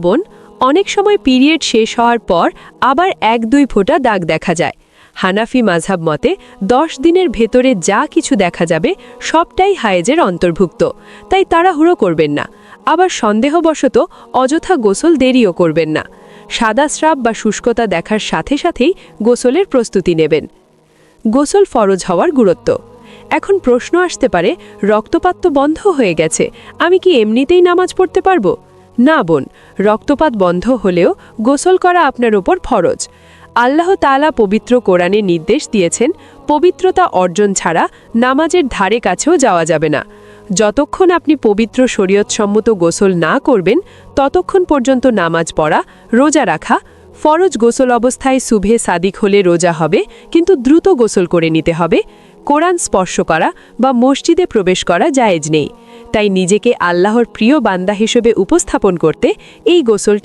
বোন, অনেক সময় পিরিয়ড শেষ হওয়ার পর আবার 1-2 ফোঁটা দাগ দেখা যায়। হানাফি মাযহাব মতে 10 দিনের ভেতরে যা কিছু দেখা যাবে সবটাই হায়েজের অন্তর্ভুক্ত, তাই তাড়াহুড়ো করবেন না। আবার সন্দেহবশত অযথা গোসল দেরিও করবেন না। সাদা স্রাব বা শুষ্কতা দেখার সাথে সাথেই গোসলের প্রস্তুতি নেবেন। গোসল ফরজ হওয়ার গুরুত্ব। এখন প্রশ্ন আসতে পারে, রক্তপাত তো বন্ধ হয়ে গেছে, আমি কি এমনিতেই নামাজ পড়তে পারবো? না বোন, রক্তপাত বন্ধ হলেও গোসল করা আপনার ওপর ফরজ। আল্লাহ তাআলা পবিত্র কোরআনে নির্দেশ দিয়েছেন, পবিত্রতা অর্জন ছাড়া নামাজের ধারে কাছেও যাওয়া যাবে না। যতক্ষণ আপনি পবিত্র শরীয়তসম্মত গোসল না করবেন ততক্ষণ পর্যন্ত নামাজ পড়া, রোজা রাখা। ফরজ গোসল অবস্থায় সুবহে সাদিক হলে রোজা হবে, কিন্তু দ্রুত গোসল করে নিতে হবে। কোরআন স্পর্শ করা বা মসজিদে প্রবেশ করা জায়েজ নেই। তাই নিজেকে আল্লাহর প্রিয় বান্দা হিসেবে উপস্থাপন করতে এই গোসলটি